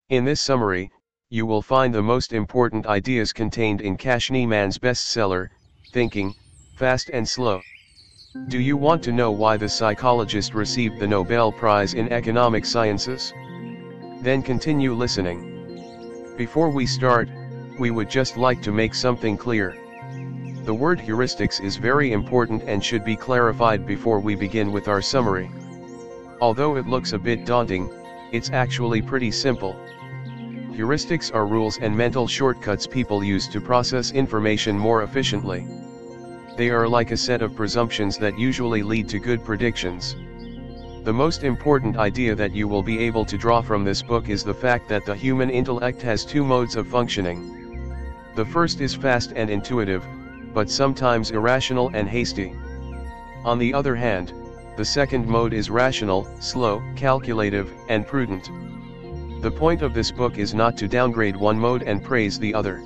In this summary, you will find the most important ideas contained in Kahneman's bestseller, Thinking, Fast and Slow. Do you want to know why the psychologist received the Nobel Prize in Economic Sciences? Then continue listening. Before we start, we would just like to make something clear. The word heuristics is very important and should be clarified before we begin with our summary. Although it looks a bit daunting, it's actually pretty simple. Heuristics are rules and mental shortcuts people use to process information more efficiently. They are like a set of presumptions that usually lead to good predictions. The most important idea that you will be able to draw from this book is the fact that the human intellect has two modes of functioning. The first is fast and intuitive, but sometimes irrational and hasty. On the other hand, the second mode is rational, slow, calculative, and prudent. The point of this book is not to downgrade one mode and praise the other.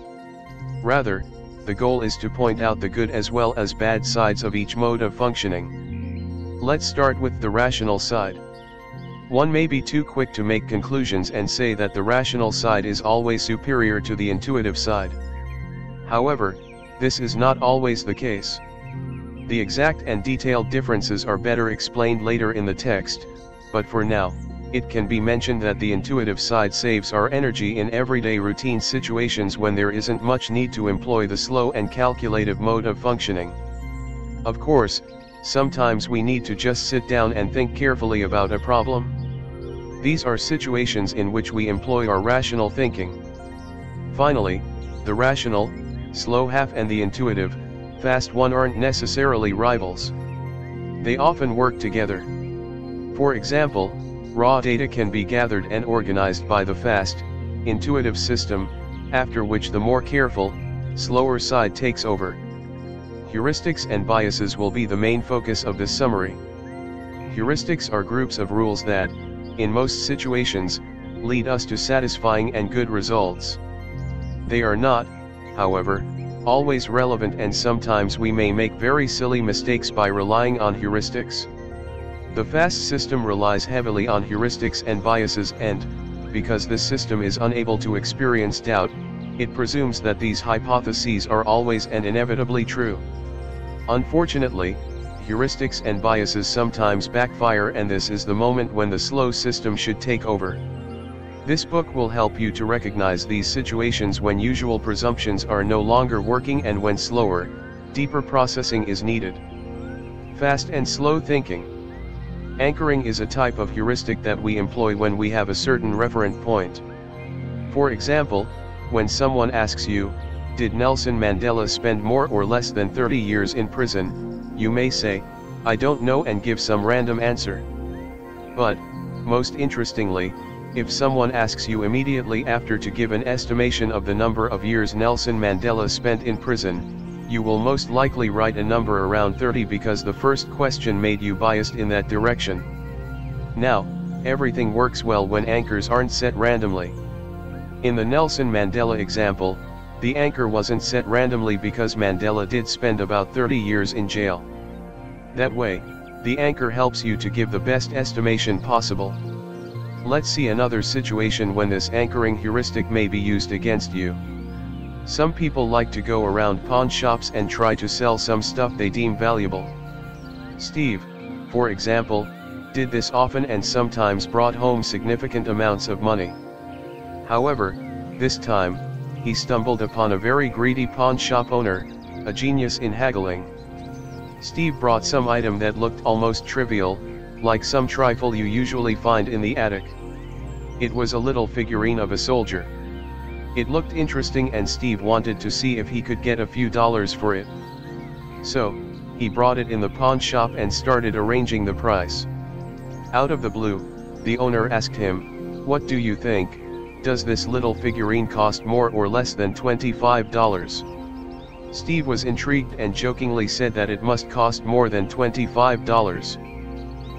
Rather, the goal is to point out the good as well as bad sides of each mode of functioning. Let's start with the rational side. One may be too quick to make conclusions and say that the rational side is always superior to the intuitive side. However, this is not always the case. The exact and detailed differences are better explained later in the text, but for now, it can be mentioned that the intuitive side saves our energy in everyday routine situations when there isn't much need to employ the slow and calculative mode of functioning. Of course, sometimes we need to just sit down and think carefully about a problem. These are situations in which we employ our rational thinking. Finally, the rational, slow half and the intuitive, fast one aren't necessarily rivals. They often work together. For example, raw data can be gathered and organized by the fast, intuitive system, after which the more careful, slower side takes over. Heuristics and biases will be the main focus of this summary. Heuristics are groups of rules that, in most situations, lead us to satisfying and good results. They are not, however, always relevant, and sometimes we may make very silly mistakes by relying on heuristics. The fast system relies heavily on heuristics and biases, and, because this system is unable to experience doubt, it presumes that these hypotheses are always and inevitably true. Unfortunately, heuristics and biases sometimes backfire, and this is the moment when the slow system should take over. This book will help you to recognize these situations when usual presumptions are no longer working and when slower, deeper processing is needed. Fast and slow thinking. Anchoring is a type of heuristic that we employ when we have a certain referent point. For example, when someone asks you, "Did Nelson Mandela spend more or less than 30 years in prison?" you may say, "I don't know," and give some random answer. But, most interestingly, if someone asks you immediately after to give an estimation of the number of years Nelson Mandela spent in prison, you will most likely write a number around 30 because the first question made you biased in that direction. Now, everything works well when anchors aren't set randomly. In the Nelson Mandela example, the anchor wasn't set randomly because Mandela did spend about 30 years in jail. That way, the anchor helps you to give the best estimation possible. Let's see another situation when this anchoring heuristic may be used against you. Some people like to go around pawn shops and try to sell some stuff they deem valuable. Steve, for example, did this often and sometimes brought home significant amounts of money. However, this time, he stumbled upon a very greedy pawn shop owner, a genius in haggling. Steve brought some item that looked almost trivial, like some trifle you usually find in the attic. It was a little figurine of a soldier. It looked interesting and Steve wanted to see if he could get a few dollars for it. So, he brought it in the pawn shop and started arranging the price. Out of the blue, the owner asked him, "What do you think? Does this little figurine cost more or less than $25? Steve was intrigued and jokingly said that it must cost more than $25.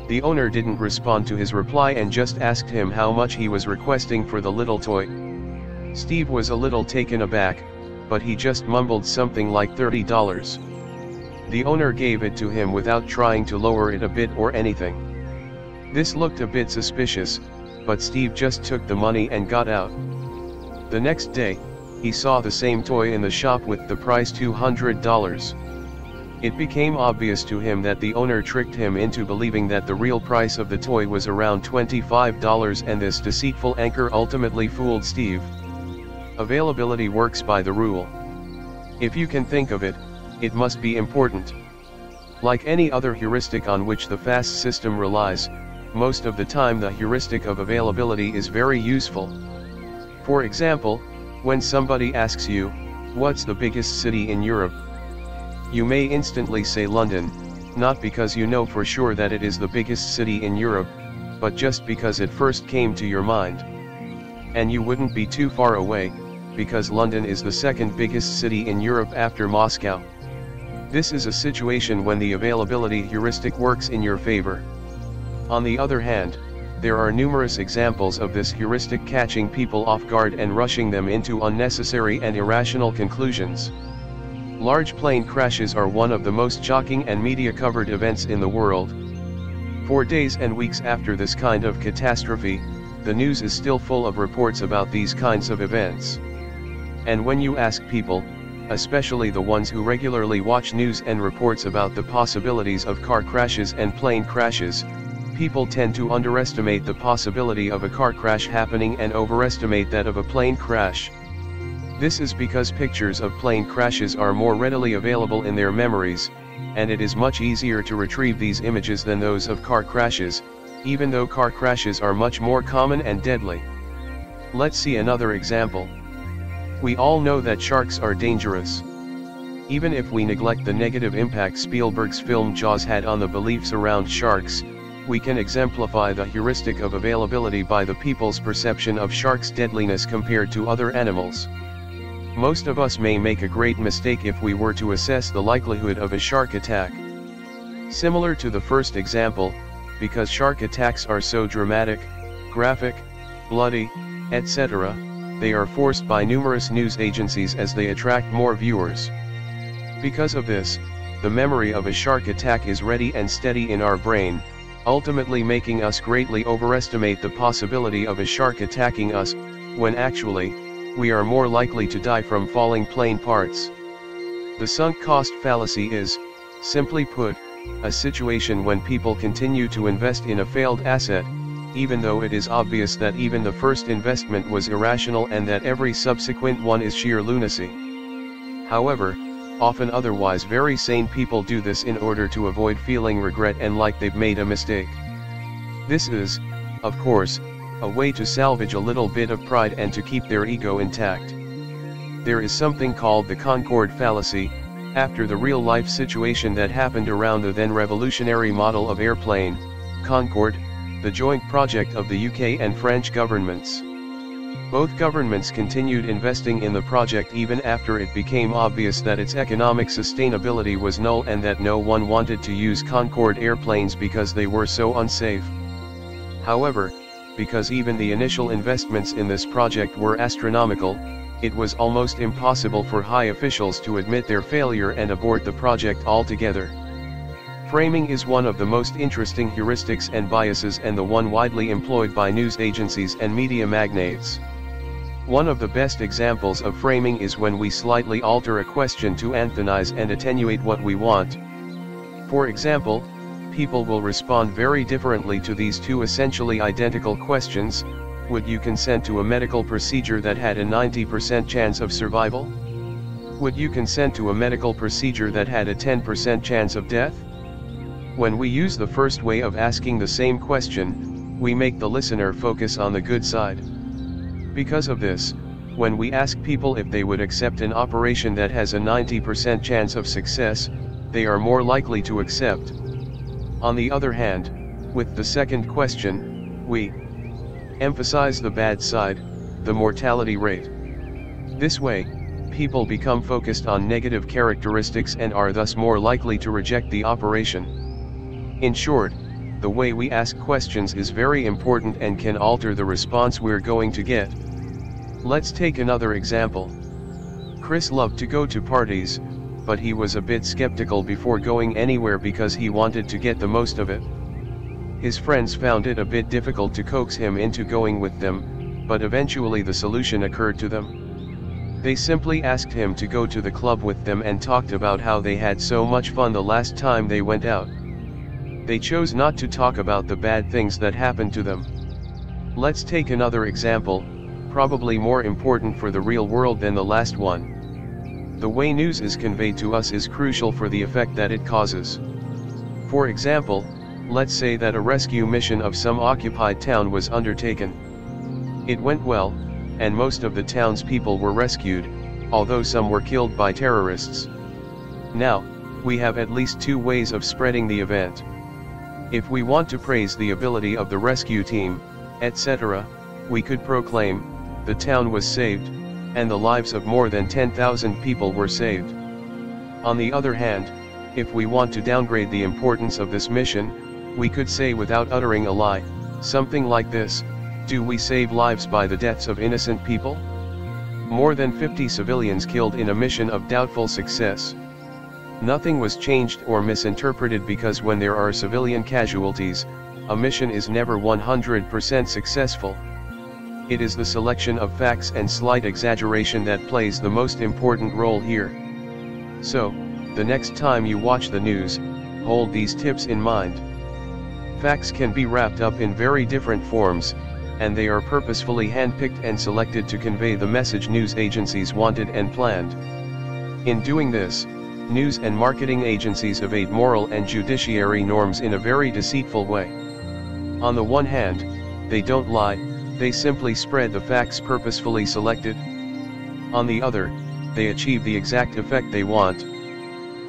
The owner didn't respond to his reply and just asked him how much he was requesting for the little toy. Steve was a little taken aback, but he just mumbled something like $30. The owner gave it to him without trying to lower it a bit or anything. This looked a bit suspicious, but Steve just took the money and got out. The next day, he saw the same toy in the shop with the price $200. It became obvious to him that the owner tricked him into believing that the real price of the toy was around $25, and this deceitful anchor ultimately fooled Steve. Availability works by the rule. If you can think of it, it must be important. Like any other heuristic on which the FAST system relies, most of the time the heuristic of availability is very useful. For example, when somebody asks you, "What's the biggest city in Europe?" you may instantly say London, not because you know for sure that it is the biggest city in Europe, but just because it first came to your mind. And you wouldn't be too far away, because London is the second biggest city in Europe after Moscow. This is a situation when the availability heuristic works in your favor. On the other hand, there are numerous examples of this heuristic catching people off guard and rushing them into unnecessary and irrational conclusions. Large plane crashes are one of the most shocking and media-covered events in the world. For days and weeks after this kind of catastrophe, the news is still full of reports about these kinds of events. And when you ask people, especially the ones who regularly watch news and reports about the possibilities of car crashes and plane crashes, people tend to underestimate the possibility of a car crash happening and overestimate that of a plane crash. This is because pictures of plane crashes are more readily available in their memories, and it is much easier to retrieve these images than those of car crashes, even though car crashes are much more common and deadly. Let's see another example. We all know that sharks are dangerous. Even if we neglect the negative impact Spielberg's film Jaws had on the beliefs around sharks, we can exemplify the heuristic of availability by the people's perception of sharks' deadliness compared to other animals. Most of us may make a great mistake if we were to assess the likelihood of a shark attack. Similar to the first example, because shark attacks are so dramatic, graphic, bloody, etc., they are forced by numerous news agencies as they attract more viewers. Because of this, the memory of a shark attack is ready and steady in our brain, ultimately making us greatly overestimate the possibility of a shark attacking us, when actually, we are more likely to die from falling plane parts. The sunk cost fallacy is, simply put, a situation when people continue to invest in a failed asset, even though it is obvious that even the first investment was irrational and that every subsequent one is sheer lunacy. However, often otherwise very sane people do this in order to avoid feeling regret and like they've made a mistake. This is, of course, a way to salvage a little bit of pride and to keep their ego intact. There is something called the Concorde fallacy, after the real-life situation that happened around the then revolutionary model of airplane, Concorde, the joint project of the UK and French governments. Both governments continued investing in the project even after it became obvious that its economic sustainability was null and that no one wanted to use Concorde airplanes because they were so unsafe. However, because even the initial investments in this project were astronomical, it was almost impossible for high officials to admit their failure and abort the project altogether. Framing is one of the most interesting heuristics and biases and the one widely employed by news agencies and media magnates. One of the best examples of framing is when we slightly alter a question to anthonize and attenuate what we want. For example, people will respond very differently to these two essentially identical questions. Would you consent to a medical procedure that had a 90% chance of survival? Would you consent to a medical procedure that had a 10% chance of death? When we use the first way of asking the same question, we make the listener focus on the good side. Because of this, when we ask people if they would accept an operation that has a 90% chance of success, they are more likely to accept. On the other hand, with the second question, we emphasize the bad side, the mortality rate. This way, people become focused on negative characteristics and are thus more likely to reject the operation. In short, the way we ask questions is very important and can alter the response we're going to get. Let's take another example. Chris loved to go to parties, but he was a bit skeptical before going anywhere because he wanted to get the most of it. His friends found it a bit difficult to coax him into going with them, but eventually the solution occurred to them. They simply asked him to go to the club with them and talked about how they had so much fun the last time they went out. They chose not to talk about the bad things that happened to them. Let's take another example, probably more important for the real world than the last one. The way news is conveyed to us is crucial for the effect that it causes. For example, let's say that a rescue mission of some occupied town was undertaken. It went well, and most of the townspeople were rescued, although some were killed by terrorists. Now, we have at least two ways of spreading the event. If we want to praise the ability of the rescue team, etc., we could proclaim, "The town was saved, and the lives of more than 10,000 people were saved." On the other hand, if we want to downgrade the importance of this mission, we could say without uttering a lie, something like this: "Do we save lives by the deaths of innocent people? More than 50 civilians killed in a mission of doubtful success." Nothing was changed or misinterpreted because when there are civilian casualties, a mission is never 100% successful. It is the selection of facts and slight exaggeration that plays the most important role here. So, the next time you watch the news, hold these tips in mind. Facts can be wrapped up in very different forms, and they are purposefully handpicked and selected to convey the message news agencies wanted and planned. In doing this, news and marketing agencies evade moral and judiciary norms in a very deceitful way. On the one hand, they don't lie, they simply spread the facts purposefully selected. On the other, they achieve the exact effect they want.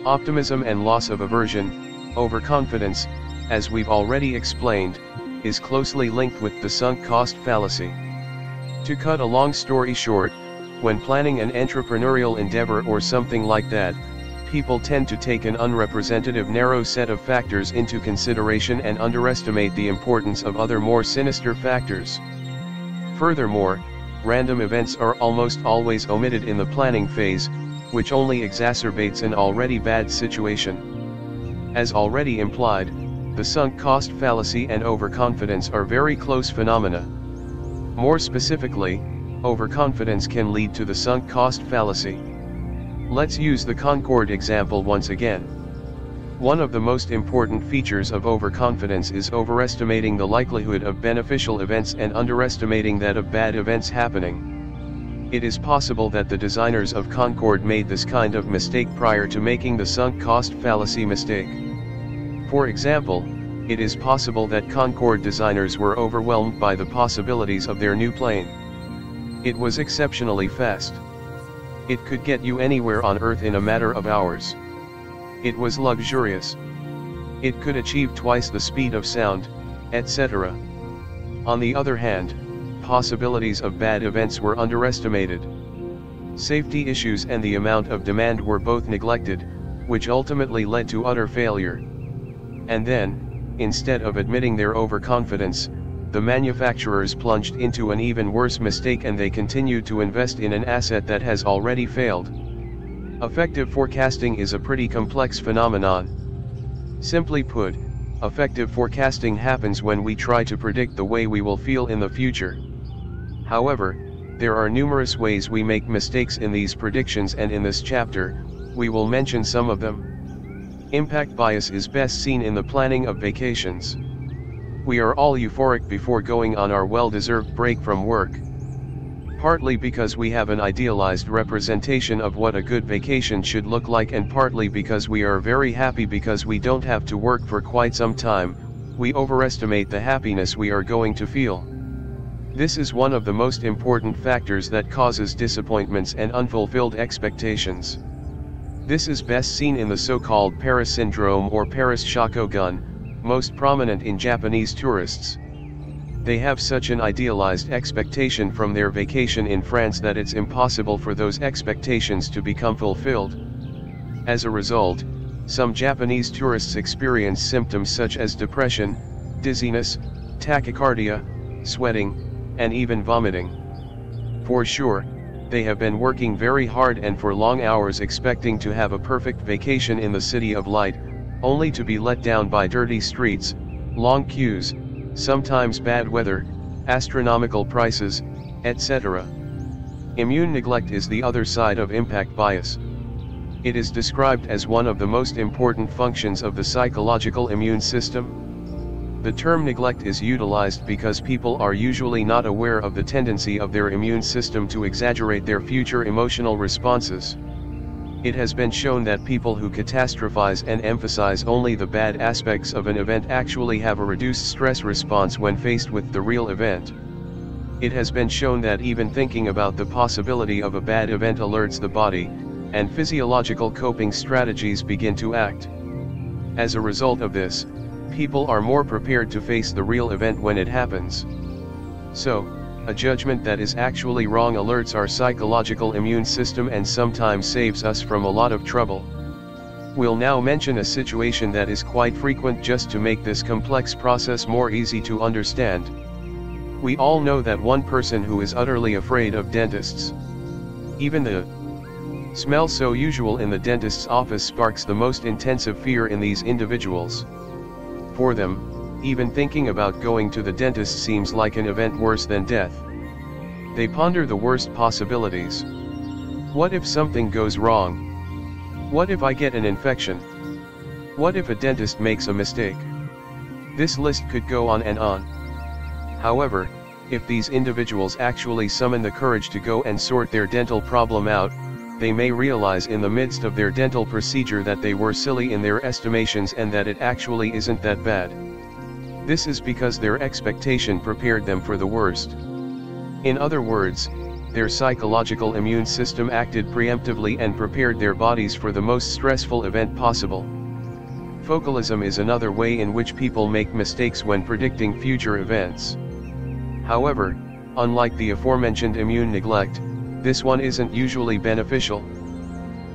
Optimism and loss of aversion, overconfidence, as we've already explained, is closely linked with the sunk cost fallacy. To cut a long story short, when planning an entrepreneurial endeavor or something like that, people tend to take an unrepresentative narrow set of factors into consideration and underestimate the importance of other more sinister factors. Furthermore, random events are almost always omitted in the planning phase, which only exacerbates an already bad situation. As already implied, the sunk cost fallacy and overconfidence are very close phenomena. More specifically, overconfidence can lead to the sunk cost fallacy. Let's use the Concorde example once again. One of the most important features of overconfidence is overestimating the likelihood of beneficial events and underestimating that of bad events happening. It is possible that the designers of Concorde made this kind of mistake prior to making the sunk cost fallacy mistake. For example, it is possible that Concorde designers were overwhelmed by the possibilities of their new plane. It was exceptionally fast. It could get you anywhere on Earth in a matter of hours. It was luxurious. It could achieve twice the speed of sound, etc. On the other hand, possibilities of bad events were underestimated. Safety issues and the amount of demand were both neglected, which ultimately led to utter failure. And then, instead of admitting their overconfidence, the manufacturers plunged into an even worse mistake and they continued to invest in an asset that has already failed. Effective forecasting is a pretty complex phenomenon. Simply put, effective forecasting happens when we try to predict the way we will feel in the future. However, there are numerous ways we make mistakes in these predictions, and in this chapter, we will mention some of them. Impact bias is best seen in the planning of vacations. We are all euphoric before going on our well-deserved break from work. Partly because we have an idealized representation of what a good vacation should look like, and partly because we are very happy because we don't have to work for quite some time, we overestimate the happiness we are going to feel. This is one of the most important factors that causes disappointments and unfulfilled expectations. This is best seen in the so-called Paris syndrome or Paris shakogun, most prominent in Japanese tourists. They have such an idealized expectation from their vacation in France that it's impossible for those expectations to become fulfilled. As a result, some Japanese tourists experience symptoms such as depression, dizziness, tachycardia, sweating, and even vomiting. For sure, they have been working very hard and for long hours expecting to have a perfect vacation in the city of light, only to be let down by dirty streets, long queues, sometimes bad weather, astronomical prices, etc. Immune neglect is the other side of impact bias. It is described as one of the most important functions of the psychological immune system. The term neglect is utilized because people are usually not aware of the tendency of their immune system to exaggerate their future emotional responses. It has been shown that people who catastrophize and emphasize only the bad aspects of an event actually have a reduced stress response when faced with the real event. It has been shown that even thinking about the possibility of a bad event alerts the body, and physiological coping strategies begin to act. As a result of this, people are more prepared to face the real event when it happens. So, a judgment that is actually wrong alerts our psychological immune system and sometimes saves us from a lot of trouble. We'll now mention a situation that is quite frequent just to make this complex process more easy to understand. We all know that one person who is utterly afraid of dentists. Even the smell so usual in the dentist's office sparks the most intensive fear in these individuals. For them, even thinking about going to the dentist seems like an event worse than death. They ponder the worst possibilities. What if something goes wrong? What if I get an infection? What if a dentist makes a mistake? This list could go on and on. However, if these individuals actually summon the courage to go and sort their dental problem out, they may realize in the midst of their dental procedure that they were silly in their estimations and that it actually isn't that bad. This is because their expectation prepared them for the worst. In other words, their psychological immune system acted preemptively and prepared their bodies for the most stressful event possible. Focalism is another way in which people make mistakes when predicting future events. However, unlike the aforementioned immune neglect, this one isn't usually beneficial.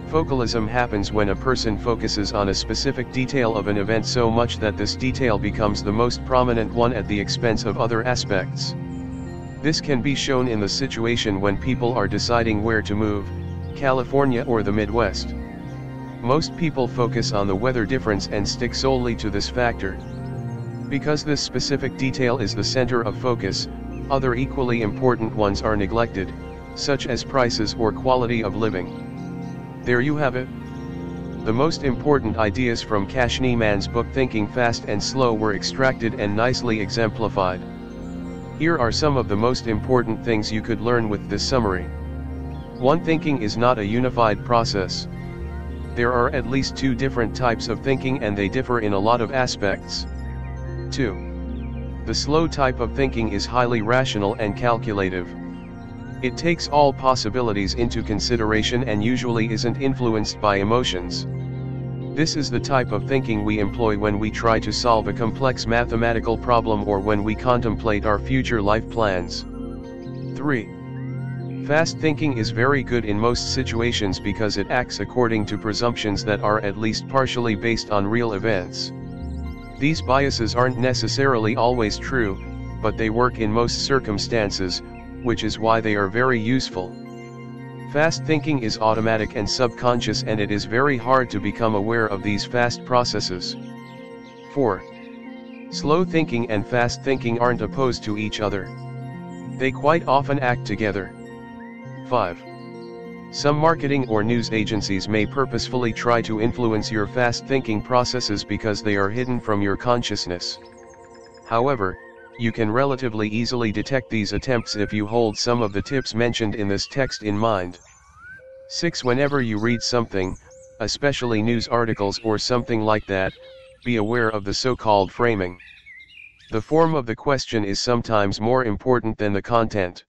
Focalism happens when a person focuses on a specific detail of an event so much that this detail becomes the most prominent one at the expense of other aspects. This can be shown in the situation when people are deciding where to move, California or the Midwest. Most people focus on the weather difference and stick solely to this factor. Because this specific detail is the center of focus, other equally important ones are neglected, such as prices or quality of living. There you have it. The most important ideas from Kahneman's book Thinking Fast and Slow were extracted and nicely exemplified. Here are some of the most important things you could learn with this summary. 1. Thinking is not a unified process. There are at least 2 different types of thinking and they differ in a lot of aspects. 2. The slow type of thinking is highly rational and calculative. It takes all possibilities into consideration and usually isn't influenced by emotions. This is the type of thinking we employ when we try to solve a complex mathematical problem or when we contemplate our future life plans. 3. Fast thinking is very good in most situations because it acts according to presumptions that are at least partially based on real events. These biases aren't necessarily always true, but they work in most circumstances, which is why they are very useful. Fast thinking is automatic and subconscious and it is very hard to become aware of these fast processes. 4. Slow thinking and fast thinking aren't opposed to each other. They quite often act together. 5. Some marketing or news agencies may purposefully try to influence your fast thinking processes because they are hidden from your consciousness. However, you can relatively easily detect these attempts if you hold some of the tips mentioned in this text in mind. 6. Whenever you read something, especially news articles or something like that, be aware of the so-called framing. The form of the question is sometimes more important than the content.